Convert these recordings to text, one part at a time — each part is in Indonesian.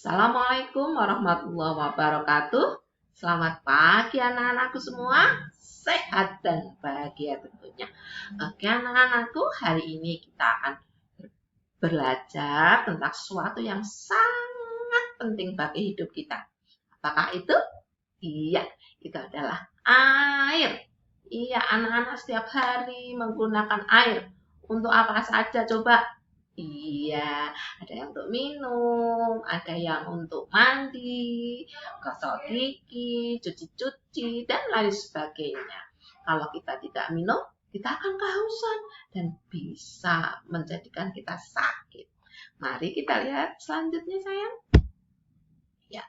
Assalamualaikum warahmatullahi wabarakatuh. Selamat pagi anak-anakku semua. Sehat dan bahagia tentunya. Oke anak-anakku, hari ini kita akan belajar tentang sesuatu yang sangat penting bagi hidup kita. Apakah itu? Iya, itu adalah air. Iya, anak-anak setiap hari menggunakan air. Untuk apa saja coba? Iya, ada yang untuk minum, ada yang untuk mandi, gosok gigi, cuci-cuci, dan lain sebagainya. Kalau kita tidak minum, kita akan kehausan dan bisa menjadikan kita sakit. Mari kita lihat selanjutnya sayang. Ya.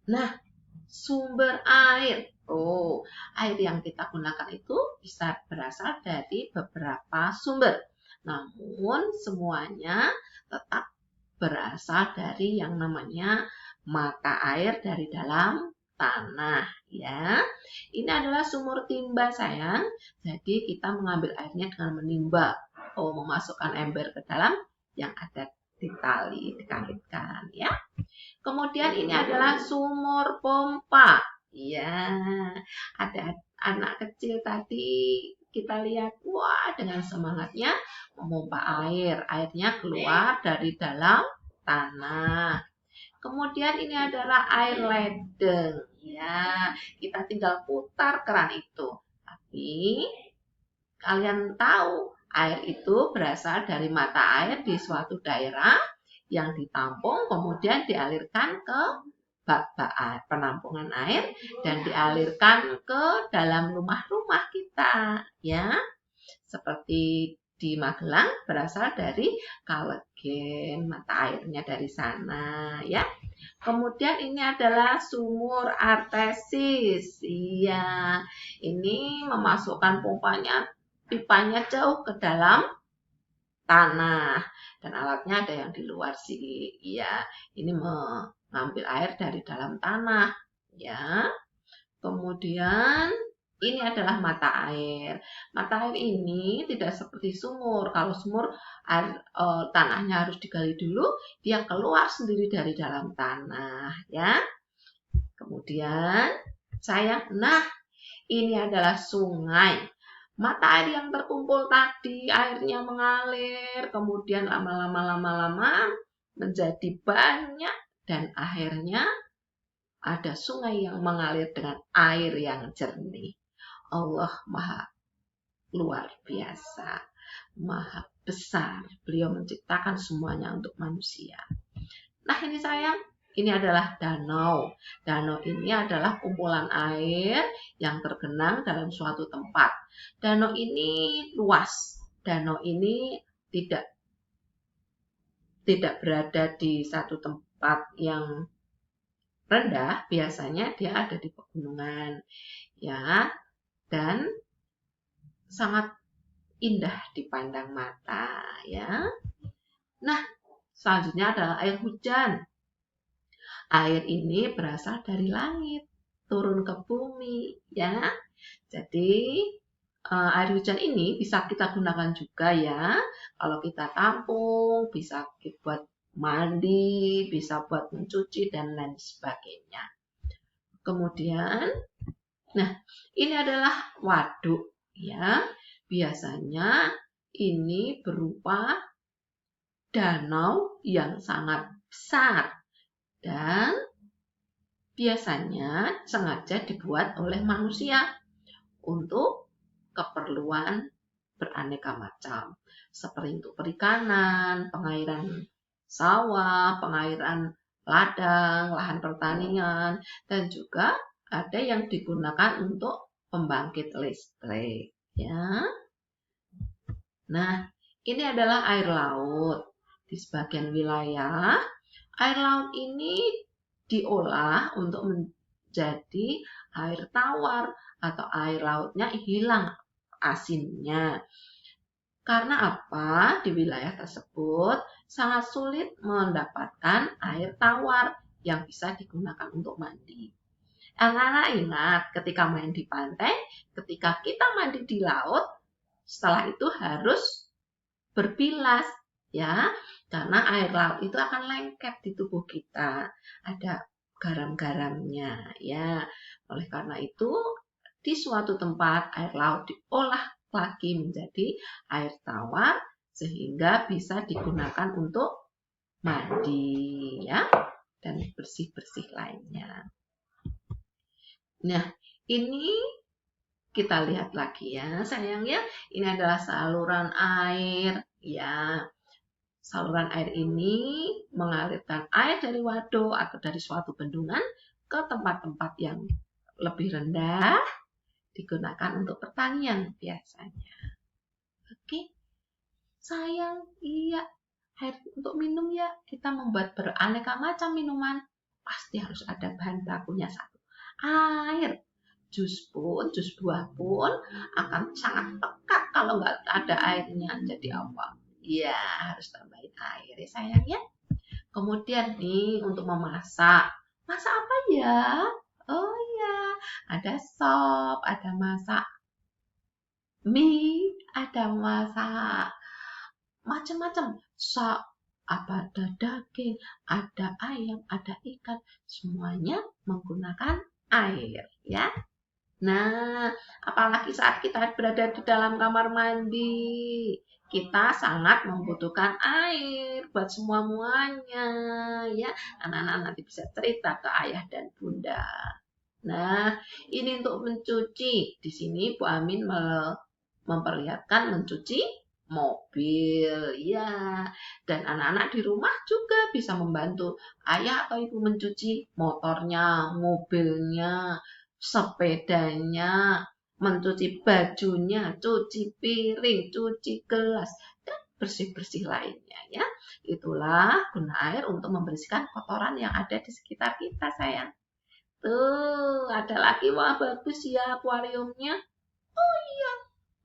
Nah, sumber air. Oh, air yang kita gunakan itu bisa berasal dari beberapa sumber. Namun semuanya tetap berasal dari yang namanya mata air dari dalam tanah ya. Ini adalah sumur timba sayang. Jadi kita mengambil airnya dengan menimba. Oh, memasukkan ember ke dalam yang ada di tali dikaitkan ya. Kemudian ini adalah sumur pompa. Ya, ada anak kecil tadi kita lihat, wah dengan semangatnya memompa air. Airnya keluar dari dalam tanah. Kemudian ini adalah air ledeng. Ya, kita tinggal putar keran itu. Tapi kalian tahu air itu berasal dari mata air di suatu daerah yang ditampung kemudian dialirkan ke bak-bak penampungan air dan dialirkan ke dalam rumah-rumah kita ya. Seperti di Magelang berasal dari Kalegen, mata airnya dari sana ya. Kemudian ini adalah sumur artesis. Iya, ini memasukkan pipanya jauh ke dalam tanah dan alatnya ada yang di luar sih. Iya, ini mengambil air dari dalam tanah ya. Kemudian ini adalah mata air. Mata air ini tidak seperti sumur. Kalau sumur air, tanahnya harus digali dulu, dia keluar sendiri dari dalam tanah ya. Kemudian nah ini adalah sungai. Mata air yang terkumpul tadi, airnya mengalir, kemudian lama-lama menjadi banyak dan akhirnya ada sungai yang mengalir dengan air yang jernih. Allah Maha luar biasa, Maha besar. Beliau menciptakan semuanya untuk manusia. Nah ini sayang, ini adalah danau. Danau ini adalah kumpulan air yang tergenang dalam suatu tempat. Danau ini luas. Danau ini tidak berada di satu tempat yang rendah, biasanya dia ada di pegunungan. Ya, dan sangat indah dipandang mata, ya. Nah, selanjutnya adalah air hujan. Air ini berasal dari langit, turun ke bumi, ya. Jadi, air hujan ini bisa kita gunakan juga ya. Kalau kita tampung, bisa buat mandi, bisa buat mencuci, dan lain sebagainya. Kemudian, nah, ini adalah waduk, ya. Biasanya ini berupa danau yang sangat besar. Dan biasanya sengaja dibuat oleh manusia untuk keperluan beraneka macam. Seperti untuk perikanan, pengairan sawah, pengairan ladang, lahan pertanian, dan juga ada yang digunakan untuk pembangkit listrik. Ya. Nah, ini adalah air laut. Di sebagian wilayah, air laut ini diolah untuk menjadi air tawar atau air lautnya hilang asinnya. Karena apa? Di wilayah tersebut sangat sulit mendapatkan air tawar yang bisa digunakan untuk mandi. Anak-anak ingat ketika main di pantai, ketika kita mandi di laut, setelah itu harus berbilas. ya, karena air laut itu akan lengket di tubuh kita, ada garam-garamnya, ya. Oleh karena itu, di suatu tempat air laut diolah lagi menjadi air tawar sehingga bisa digunakan untuk mandi, ya, dan bersih-bersih lainnya. Nah, ini kita lihat lagi ya, sayang ya. Ini adalah saluran air, ya. Saluran air ini mengalirkan air dari waduk atau dari suatu bendungan ke tempat-tempat yang lebih rendah, digunakan untuk pertanian biasanya. Oke, sayang, iya. Air untuk minum ya, kita membuat beraneka macam minuman. Pasti harus ada bahan bakunya satu. Air. Jus buah pun akan sangat pekat kalau nggak ada airnya. Jadi apa? Ya, harus tambahin air ya sayang ya. Kemudian nih untuk memasak. Masak apa ya? Oh ya, ada sop, ada masak mie, ada masak macam-macam. Ada daging, ada ayam, ada ikan. Semuanya menggunakan air ya. Nah, apalagi saat kita berada di dalam kamar mandi, kita sangat membutuhkan air buat semua-muanya, ya. Anak-anak nanti bisa cerita ke ayah dan bunda. Nah, ini untuk mencuci. Di sini Bu Amin memperlihatkan mencuci mobil, ya. Dan anak-anak di rumah juga bisa membantu ayah atau ibu mencuci motornya, mobilnya, sepedanya, mencuci bajunya, cuci piring, cuci gelas, dan bersih-bersih lainnya ya. Itulah guna air untuk membersihkan kotoran yang ada di sekitar kita, sayang. Tuh, ada lagi, wah bagus ya akuariumnya. Oh iya,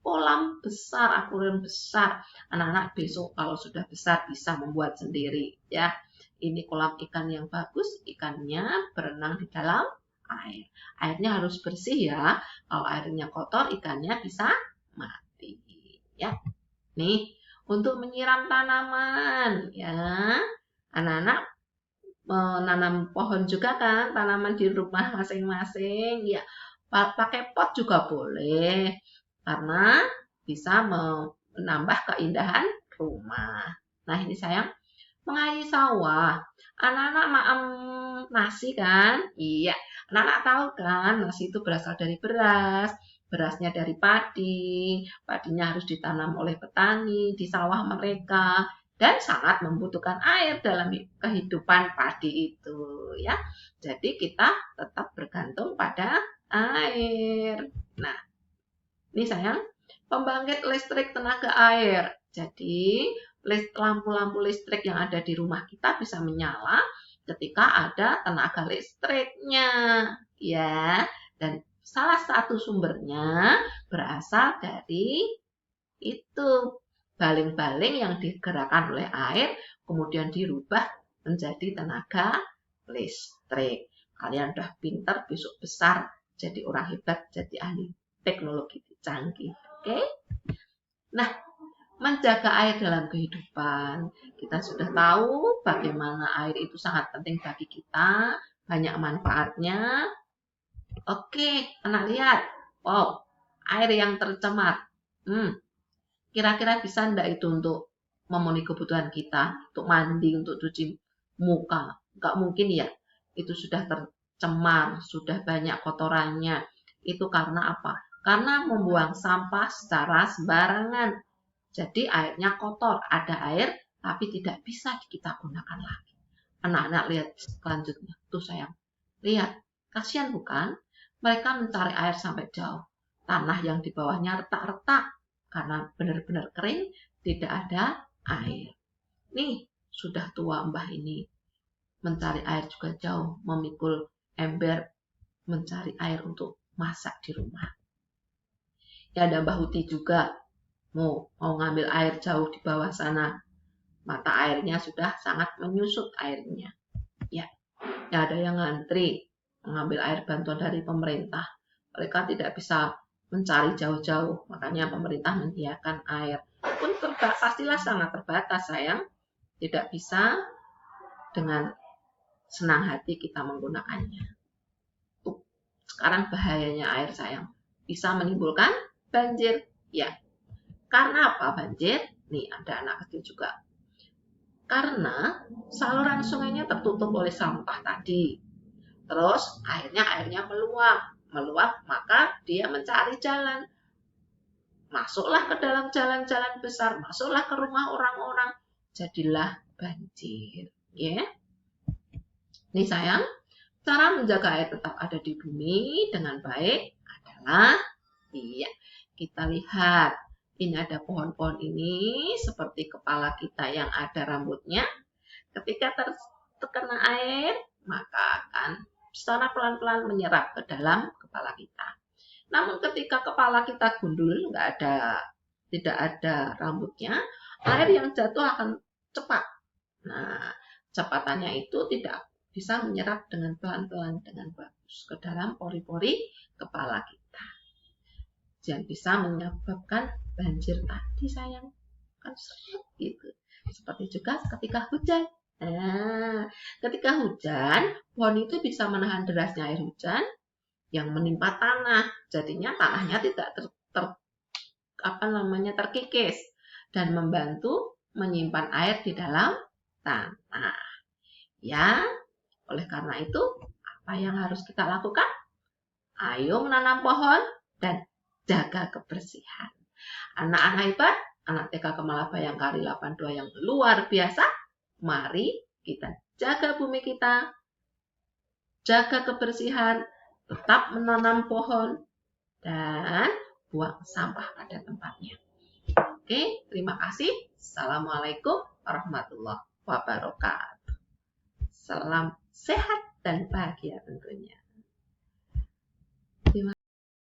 kolam besar, akuarium besar. Anak-anak besok kalau sudah besar bisa membuat sendiri ya. Ini kolam ikan yang bagus, ikannya berenang di dalam air. Airnya harus bersih ya. Kalau airnya kotor, ikannya bisa mati. Ya. Nih, untuk menyiram tanaman ya. Anak-anak menanam pohon juga kan, tanaman di rumah masing-masing. Ya, pakai pot juga boleh karena bisa menambah keindahan rumah. Nah, ini sayang, mengairi sawah. Anak-anak makan nasi kan? Iya, anak-anak tahu kan nasi itu berasal dari beras, berasnya dari padi, padinya harus ditanam oleh petani di sawah mereka dan sangat membutuhkan air dalam kehidupan padi itu ya. Jadi kita tetap bergantung pada air. Nah, ini sayang, pembangkit listrik tenaga air. Jadi lampu-lampu listrik yang ada di rumah kita bisa menyala ketika ada tenaga listriknya, ya. Dan salah satu sumbernya berasal dari itu baling-baling yang digerakkan oleh air, kemudian dirubah menjadi tenaga listrik. Kalian udah pintar, besok besar, jadi orang hebat, jadi ahli teknologi canggih. Oke? Nah, menjaga air dalam kehidupan. Kita sudah tahu bagaimana air itu sangat penting bagi kita, banyak manfaatnya. Oke, anak lihat. Wow, air yang tercemar. Kira-kira bisa enggak itu untuk memenuhi kebutuhan kita, untuk mandi, untuk cuci muka? Enggak mungkin ya. Itu sudah tercemar, sudah banyak kotorannya. Itu karena apa? Karena membuang sampah secara sembarangan. Jadi airnya kotor, ada air tapi tidak bisa kita gunakan lagi. Anak-anak lihat selanjutnya. Tuh sayang, lihat. Kasihan bukan? Mereka mencari air sampai jauh. Tanah yang di bawahnya retak-retak karena benar-benar kering, tidak ada air. Nih, sudah tua mbah ini. Mencari air juga jauh, memikul ember, mencari air untuk masak di rumah. Ya ada Mbah Uti juga, mau ngambil air jauh di bawah sana. Mata airnya sudah sangat menyusut airnya. Ya, ada yang ngantri mengambil air bantuan dari pemerintah. Mereka tidak bisa mencari jauh-jauh, makanya pemerintah menyediakan air. pun pastilah sangat terbatas sayang. Tidak bisa dengan senang hati kita menggunakannya. Tuh, sekarang bahayanya air sayang. Bisa menimbulkan banjir. Ya, karena apa banjir? Nih, ada anak kecil juga. Karena saluran sungainya tertutup oleh sampah tadi. Terus airnya meluap, maka dia mencari jalan. Masuklah ke dalam jalan-jalan besar, masuklah ke rumah orang-orang, jadilah banjir. Ya. Nih sayang, cara menjaga air tetap ada di bumi dengan baik adalah, kita lihat. Ini ada pohon-pohon ini seperti kepala kita yang ada rambutnya. Ketika terkena air, maka akan secara pelan-pelan menyerap ke dalam kepala kita. Namun ketika kepala kita gundul, tidak ada rambutnya, air yang jatuh akan cepat. Nah, kecepatannya itu tidak bisa menyerap dengan pelan-pelan dengan bagus ke dalam pori-pori kepala kita. Dan bisa menyebabkan banjir tadi sayang. Kan gitu. Seperti juga ketika hujan. Nah, ketika hujan, pohon itu bisa menahan derasnya air hujan yang menimpa tanah, jadinya tanahnya tidak terkikis dan membantu menyimpan air di dalam tanah. Ya, oleh karena itu, apa yang harus kita lakukan? Ayo menanam pohon dan jaga kebersihan. Anak-anak hebat, anak TK Kemala Bayangkari 82 yang luar biasa, mari kita jaga bumi kita, jaga kebersihan, tetap menanam pohon, dan buang sampah pada tempatnya. Oke, terima kasih. Assalamualaikum warahmatullahi wabarakatuh. Salam sehat dan bahagia tentunya.